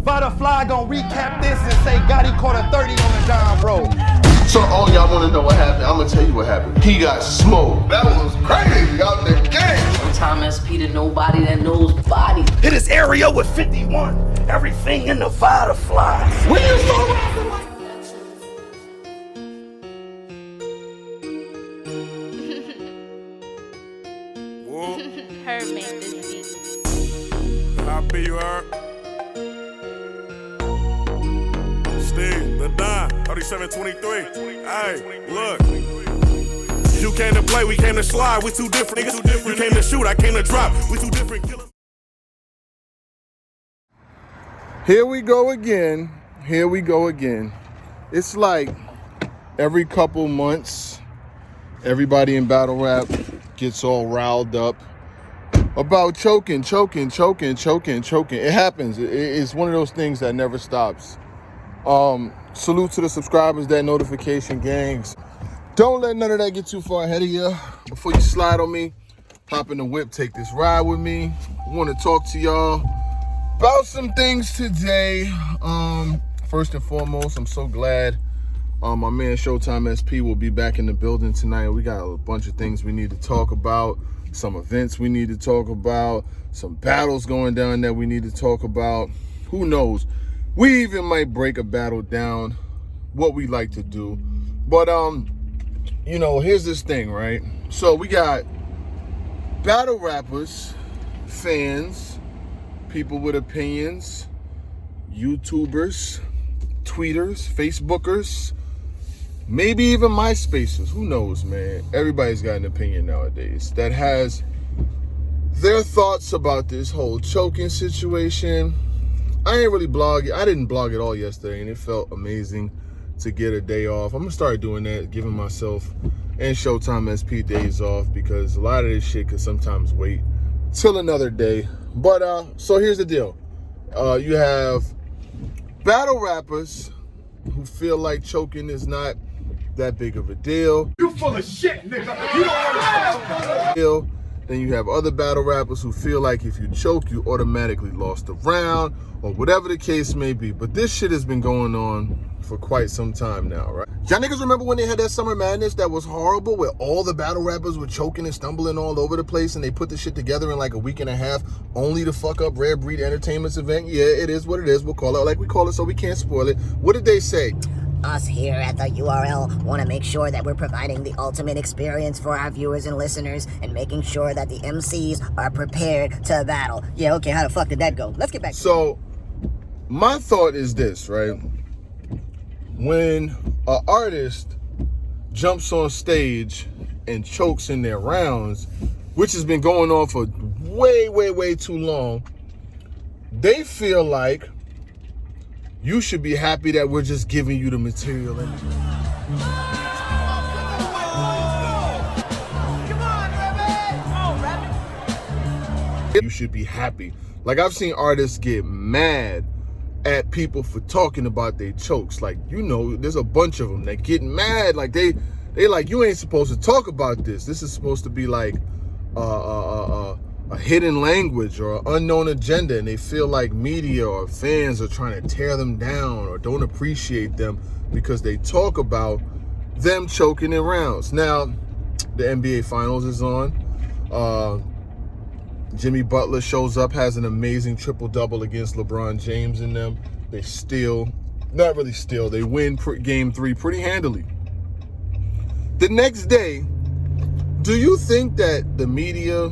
Butterfly gon' recap this and say Gotti caught a 30 on the John Bro. So all y'all wanna know what happened, I'm gonna tell you what happened. He got smoked. That was crazy out there game. Sometimes SP to nobody that knows body. Hit this area with 51. Everything in the butterfly. When you start rapping like Herb made this beat. Happy you heard? STEEZ, the Don, 3723. Hey, look. You came to play, we came to slide. We two different niggas. You came to shoot, I came to drop. We two different killers. Here we go again. Here we go again. It's like every couple months, everybody in battle rap gets all riled up about choking. It happens. It's one of those things that never stops. Salute to the subscribers, that notification gangs. Don't let none of that get too far ahead of you. Before you slide on me, hop in the whip, take this ride with me. I want to talk to y'all about some things today. First and foremost, I'm so glad my man Showtime SP will be back in the building tonight. We got a bunch of things we need to talk about, some events we need to talk about, some battles going down that we need to talk about. Who knows? We even might break a battle down, what we like to do. But you know, here's this thing, right? So we got battle rappers, fans, people with opinions, YouTubers, tweeters, Facebookers, maybe even MySpacers. Who knows, man? Everybody's got an opinion nowadays that has their thoughts about this whole choking situation. I ain't really blog. I didn't blog at all yesterday, and it felt amazing to get a day off. I'm gonna start doing that, giving myself and Showtime SP days off, because a lot of this shit could sometimes wait till another day. But so here's the deal. You have battle rappers who feel like choking is not that big of a deal. You full of shit, nigga. You don't understand. Then you have other battle rappers who feel like if you choke, you automatically lost a round, or whatever the case may be. But this shit has been going on for quite some time now, right? Y'all niggas remember when they had that Summer Madness that was horrible, where all the battle rappers were choking and stumbling all over the place, and they put the shit together in like a week and a half only to fuck up Rare Breed Entertainment's event? Yeah, it is what it is. We'll call it like we call it so we can't spoil it. What did they say? Us here at the URL want to make sure that we're providing the ultimate experience for our viewers and listeners, and making sure that the MCs are prepared to battle. Yeah, okay, how the fuck did that go? Let's get back to So, my thought is this, right? When an artist jumps on stage and chokes in their rounds, which has been going on for way too long, they feel like you should be happy that we're just giving you the material. You should be happy. Like, I've seen artists get mad at people for talking about their chokes. Like, you know, there's a bunch of them that get mad. Like, they like, you ain't supposed to talk about this. This is supposed to be like a hidden language or an unknown agenda, and they feel like media or fans are trying to tear them down or don't appreciate them because they talk about them choking in rounds. Now, the NBA Finals is on. Jimmy Butler shows up, has an amazing triple-double against LeBron James in them. They not really steal, they win game 3 pretty handily. The next day, do you think that the media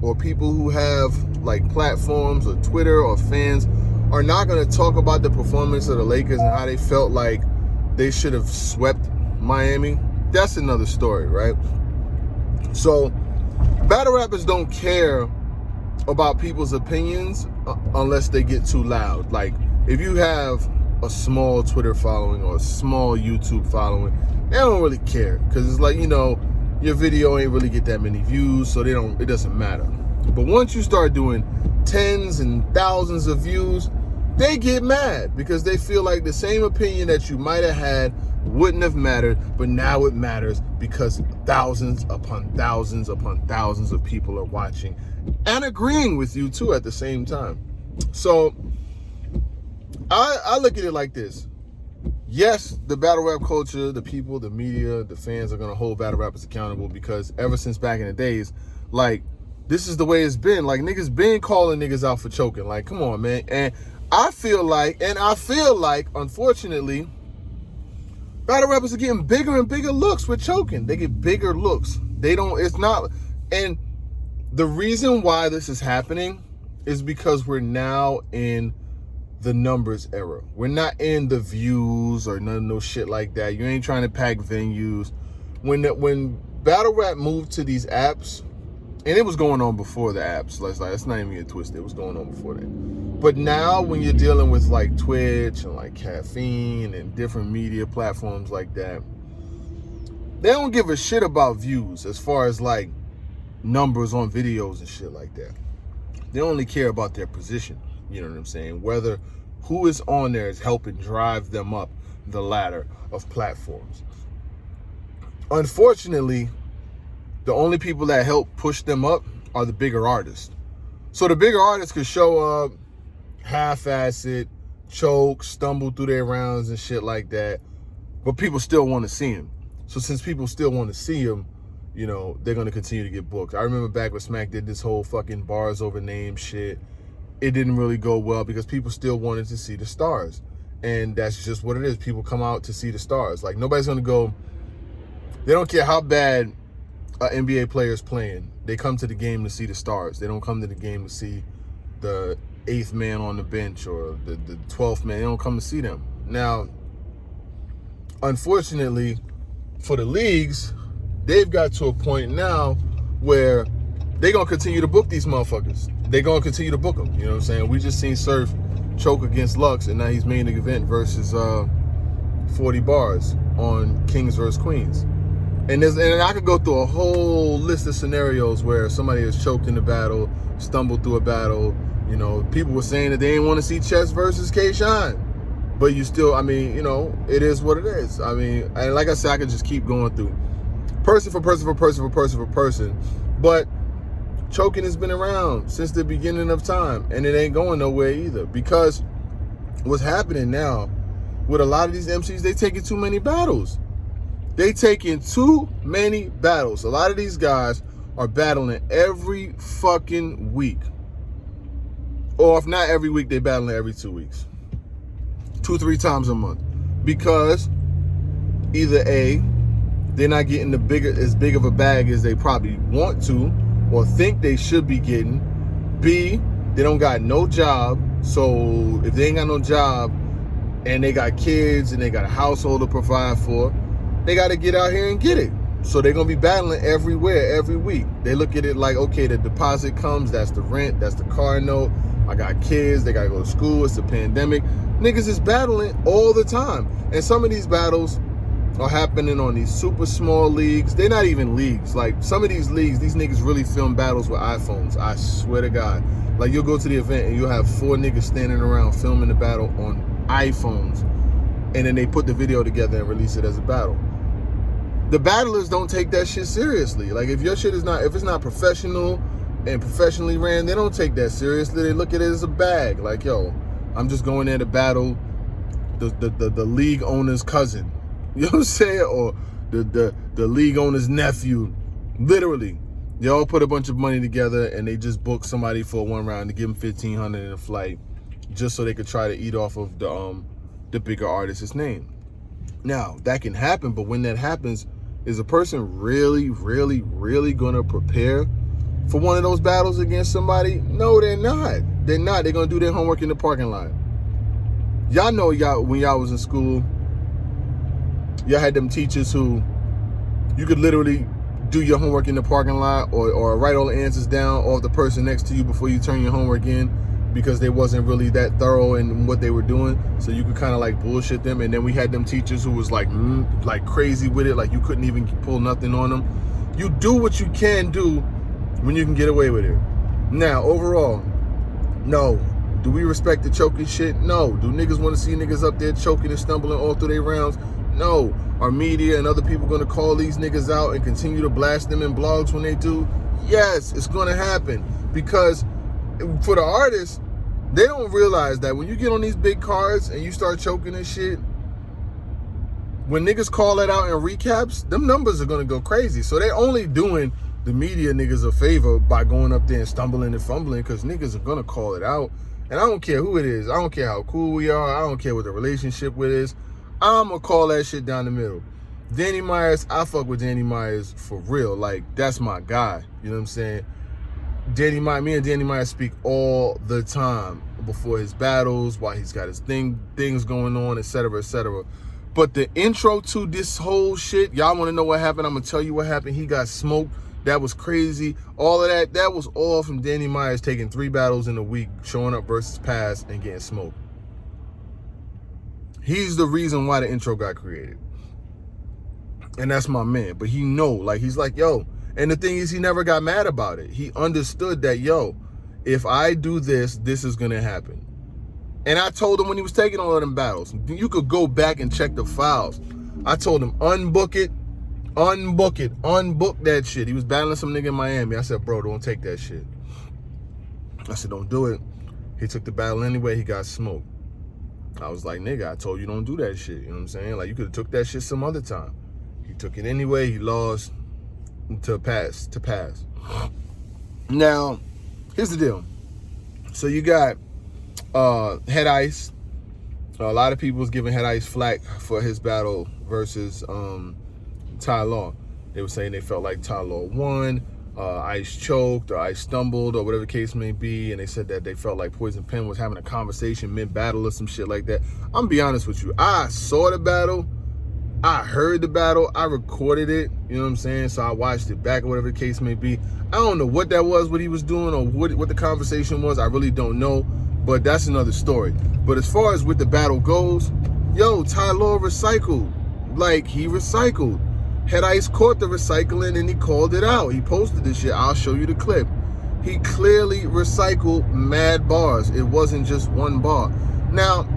or people who have like platforms or Twitter or fans are not going to talk about the performance of the Lakers and how they felt like they should have swept Miami? That's another story, right? So battle rappers don't care about people's opinions unless they get too loud. Like, if you have a small Twitter following or a small YouTube following, they don't really care, because it's like, you know, your video ain't really get that many views, so it doesn't matter. But once you start doing tens and thousands of views, they get mad because they feel like the same opinion that you might have had wouldn't have mattered, but now it matters because thousands upon thousands upon thousands of people are watching and agreeing with you too at the same time. So I look at it like this. Yes, the battle rap culture, the people, the media, the fans are going to hold battle rappers accountable because ever since back in the days, like, this is the way it's been. Like, niggas been calling niggas out for choking. Like, come on, man. And I feel like, unfortunately, battle rappers are getting bigger and bigger looks with choking. They get bigger looks. And the reason why this is happening is because we're now in the numbers era. We're not in the views or none of no shit like that. You ain't trying to pack venues. When battle rap moved to these apps, and it was going on before the apps. Let's not even get twisted. It was going on before that. But now when you're dealing with like Twitch and like Caffeine and different media platforms like that, they don't give a shit about views as far as like numbers on videos and shit like that. They only care about their position. You know what I'm saying? Whether who is on there is helping drive them up the ladder of platforms. Unfortunately, the only people that help push them up are the bigger artists. So the bigger artists could show up, half-ass it, choke, stumble through their rounds and shit like that, but people still want to see him. So since people still want to see him, you know, they're going to continue to get booked. I remember back when Smack did this whole fucking bars over name shit. It didn't really go well because people still wanted to see the stars. And that's just what it is. People come out to see the stars. Like, nobody's going to go, they don't care how bad an NBA player is playing. They come to the game to see the stars. They don't come to the game to see the 8th man on the bench or the 12th man. They don't come to see them. Now, unfortunately, for the leagues, they've got to a point now where they're going to continue to book these motherfuckers. They're going to continue to book them. You know what I'm saying? We just seen Surf choke against Lux, and now he's main event versus 40 bars on Kings vs. Queens. And I could go through a whole list of scenarios where somebody has choked in the battle, stumbled through a battle. You know, people were saying that they didn't want to see Chess versus K-Shine. But you still, I mean, you know, it is what it is. I mean, and like I said, I could just keep going through person for person for person for person for person. But choking has been around since the beginning of time, and it ain't going nowhere either. Because what's happening now with a lot of these MCs, they taking too many battles. They taking too many battles. A lot of these guys are battling every fucking week. Or if not every week, they battling every 2 weeks. 2-3 times a month. Because either A, they're not getting as big of a bag as they probably want to or think they should be getting. B, they don't got no job. So if they ain't got no job and they got kids and they got a household to provide for, they got to get out here and get it. So they're going to be battling everywhere, every week. They look at it like, okay, the deposit comes, that's the rent, that's the car note. I got kids, they got to go to school, it's the pandemic. Niggas is battling all the time. And some of these battles are happening on these super small leagues. They're not even leagues. Like, some of these leagues, these niggas really film battles with iPhones. I swear to God. Like, you'll go to the event and you'll have 4 niggas standing around filming the battle on iPhones. And then they put the video together and release it as a battle. The battlers don't take that shit seriously. Like, if your shit is not, if it's not professional and professionally ran, they don't take that seriously. They look at it as a bag. Like, yo, I'm just going there to battle the league owner's cousin. You know what I'm saying? Or the league owner's nephew. Literally. They all put a bunch of money together and they just book somebody for 1 round to give them $1,500 in a flight just so they could try to eat off of the bigger artist's name. Now, that can happen, but when that happens, is a person really, really, really gonna prepare for one of those battles against somebody? No, they're not. They're not. They're gonna do their homework in the parking lot. Y'all know when y'all was in school, y'all had them teachers who you could literally do your homework in the parking lot or write all the answers down off the person next to you before you turn your homework in, because they wasn't really that thorough in what they were doing. So you could kind of like bullshit them. And then we had them teachers who was like crazy with it. Like, you couldn't even pull nothing on them. You do what you can do when you can get away with it. Now, overall, no. Do we respect the choking shit? No. Do niggas want to see niggas up there choking and stumbling all through their rounds? No. Are media and other people going to call these niggas out and continue to blast them in blogs when they do? Yes, it's going to happen. Because for the artists, They don't realize that when you get on these big cards and you start choking and shit, when niggas call it out in recaps, them numbers are gonna go crazy. So they're only doing the media niggas a favor by going up there and stumbling and fumbling, because niggas are gonna call it out. And I don't care who it is. I don't care how cool we are. I don't care what the relationship with is. I'm gonna call that shit down the middle. Danny Myers, I fuck with Danny Myers for real. Like, that's my guy. You know what I'm saying? Me and Danny Myers speak all the time before his battles, while he's got his things going on, etc., etc. But the intro to this whole shit, y'all want to know what happened? I'm gonna tell you what happened. He got smoked. That was crazy. All of that was all from Danny Myers taking 3 battles in a week, showing up versus pass and getting smoked. He's the reason why the intro got created. And that's my man. But he know, like, he's like, yo. And the thing is, he never got mad about it. He understood that, yo, if I do this, this is going to happen. And I told him when he was taking all of them battles, you could go back and check the files. I told him, unbook that shit. He was battling some nigga in Miami. I said, bro, don't take that shit. I said, don't do it. He took the battle anyway. He got smoked. I was like, nigga, I told you don't do that shit. You know what I'm saying? Like, you could have took that shit some other time. He took it anyway. He lost to pass. Now, here's the deal. So you got Head Ice. A lot of people was giving Head Ice flack for his battle versus Ty Law. They were saying they felt like Ty Law won, Ice choked, or Ice stumbled, or whatever the case may be, and they said that they felt like Poison Pen was having a conversation mid-battle or some shit like that. I'm gonna be honest with you. I saw the battle, I heard the battle, I recorded it, you know what I'm saying? So I watched it back or whatever the case may be. I don't know what that was, what he was doing, or what the conversation was. I really don't know, but that's another story. But as far as with the battle goes, yo, Ty Law recycled. Like, he recycled. Head Ice caught the recycling and he called it out. He posted this shit. I'll show you the clip. He clearly recycled mad bars. It wasn't just one bar. Now,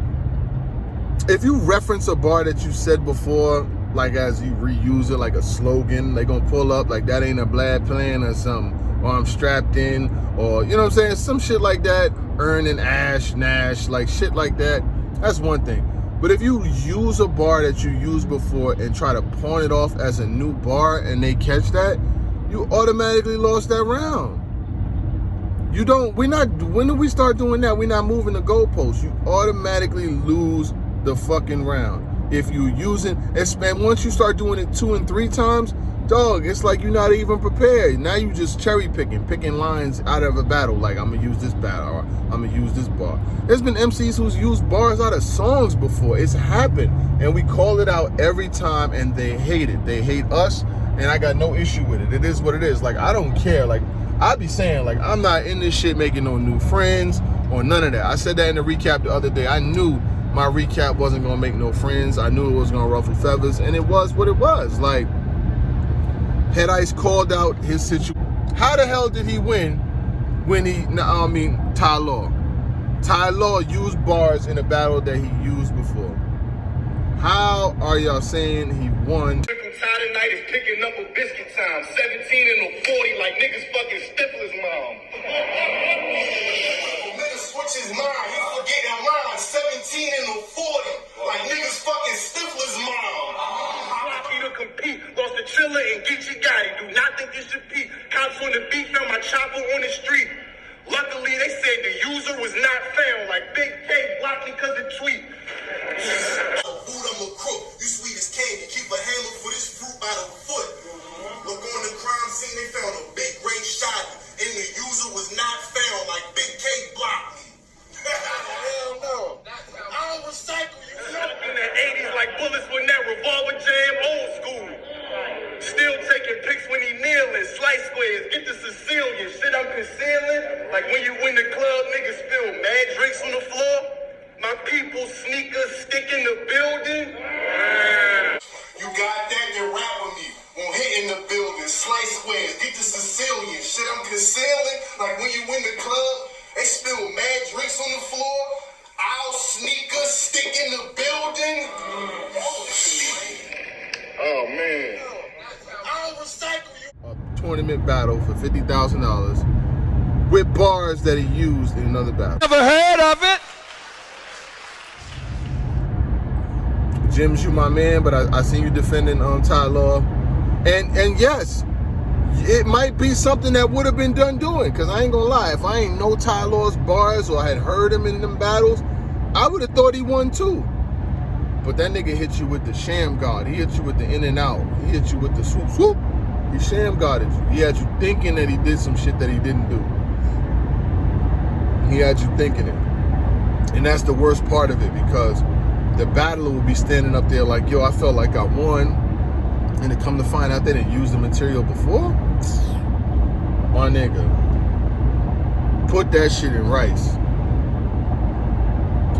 if you reference a bar that you said before, like as you reuse it like a slogan, they gonna pull up like that ain't a bad plan or something, or I'm strapped in, or you know what I'm saying, some shit like that, Earn and Ash, Nash, like shit like that, that's one thing. But if you use a bar that you used before and try to pawn it off as a new bar and they catch that, you automatically lost that round. You don't, when do we start doing that? We're not moving the goalposts. You automatically lose the fucking round. If you using, and once you start doing it 2 and 3 times, dog, it's like you're not even prepared. Now you just cherry picking lines out of a battle. Like, I'm gonna use this battle, or I'm gonna use this bar. There's been MCs who's used bars out of songs before. It's happened, and we call it out every time, and they hate it. They hate us, and I got no issue with it. It is what it is. Like, I don't care. Like, I be saying, like, I'm not in this shit making no new friends or none of that. I said that in the recap the other day. I knew my recap wasn't gonna make no friends. I knew it was gonna ruffle feathers, and it was what it was. Like, Head Ice called out his situation. How the hell did he win when Ty Law. Ty Law used bars in a battle that he used before. How are y'all saying he won? Saturday night is picking up a biscuit time. 17 and a 40 like niggas fucking Stifler's mom. Niggas switch his mind. He forgetting lines. 17 and a 40 like niggas fucking Stifler's mom. To compete, lost the Triller and get you got it. Do not think this should peak. Cops on the beat, found my chopper on the street. Luckily, they said the user was not found. Like Big K blocking cause of tweet. Food, I'm a crook. You sweet as candy. Keep a hammer for this fruit by the foot. Look on the crime scene, they found a big gray shot, and the user was not found. Like Big K blocked me. Hell no. I don't recycle you. In the 80s, like bullets when that revolver jam, old school. Still taking pics when he kneeling, slice squares, get the Sicilian. Shit I'm concealing. Like when you win the club, niggas spill mad drinks on the floor. My people sneakers stick in the building. You got that, then rap with me. Won't hit in the building, slice squares, get the Sicilian. Shit I'm concealing. Like when you win the club, they spill mad drinks on the floor. Our sneakers stick in the building. Oh man. I'll recycle you. A tournament battle for $50,000 with bars that he used in another battle. Never heard of it. Jim's you my man, but I seen you defending Ty Law. And yes, it might be something that would have been done doing, because I ain't gonna lie, if I ain't know Ty Law's bars or had heard him in them battles, I would have thought he won too. But that nigga hit you with the sham guard. He hit you with the in and out. He hit you with the swoop swoop. He sham guarded you. He had you thinking that he did some shit that he didn't do. He had you thinking it. And that's the worst part of it, because the battler will be standing up there like, yo, I felt like I won. And to come to find out they didn't use the material before? My nigga, put that shit in Rice.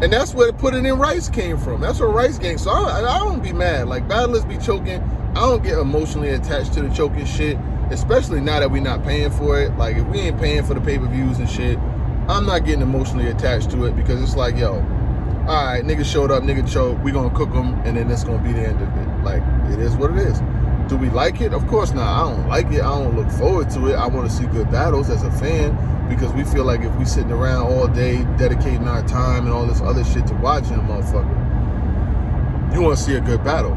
And that's where put it in Rice came from. That's where Rice came. So I don't be mad. Like, battlers be choking. I don't get emotionally attached to the choking shit, especially now that we not paying for it. Like, if we ain't paying for the pay-per-views and shit, I'm not getting emotionally attached to it, because it's like, yo, all right, nigga showed up, nigga choked, we gonna cook them, and then that's gonna be the end of it. Like, it is what it is. Do we like it? Of course not. I don't like it. I don't look forward to it. I want to see good battles as a fan, because we feel like if we sitting around all day dedicating our time and all this other shit to watching a motherfucker, you want to see a good battle.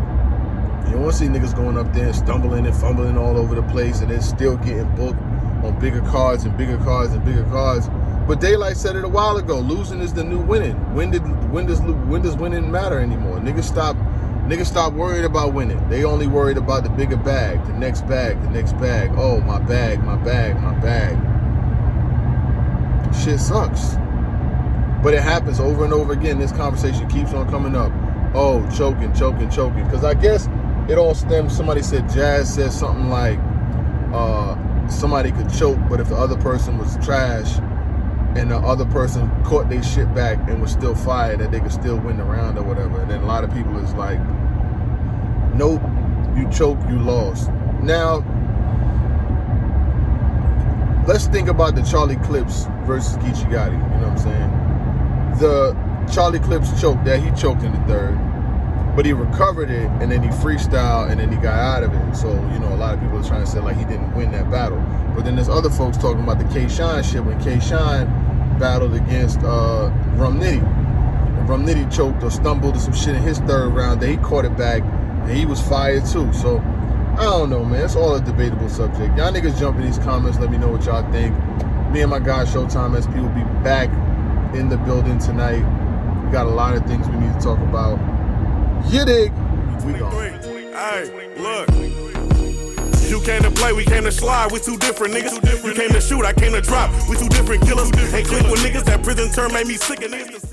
You don't want to see niggas going up there and stumbling and fumbling all over the place and then still getting booked on bigger cards and bigger cards and bigger cards. But Daylight said it a while ago, losing is the new winning. When does winning matter anymore? Niggas stop worried about winning. They only worried about the bigger bag, the next bag, the next bag. Oh, my bag, my bag, my bag. Shit sucks. But it happens over and over again. This conversation keeps on coming up. Oh, choking. Because I guess it all stems, somebody said, Jazz said something like, somebody could choke, but if the other person was trash and the other person caught their shit back and was still fired, that they could still win the round or whatever. And then a lot of people is like, nope, you choked, you lost. Now, let's think about the Charlie Clips versus Geechee Gotti, you know what I'm saying? The Charlie Clips choke, that he choked in the third, but he recovered it, and then he freestyled, and then he got out of it. So, you know, a lot of people are trying to say, like, he didn't win that battle. But then there's other folks talking about the K-Shine shit, when K-Shine battled against Rum Nitty. And Rum Nitty choked or stumbled or some shit in his third round. Then he caught it back, and he was fired too. So, I don't know, man. It's all a debatable subject. Y'all niggas jump in these comments. Let me know what y'all think. Me and my guy Showtime SP will be back in the building tonight. We got a lot of things we need to talk about. You dig? We gone. Hey, look. You came to play, we came to slide. We two different niggas. You came to shoot, I came to drop. We two different killers. Ain't click with niggas. That prison term made me sick. And niggas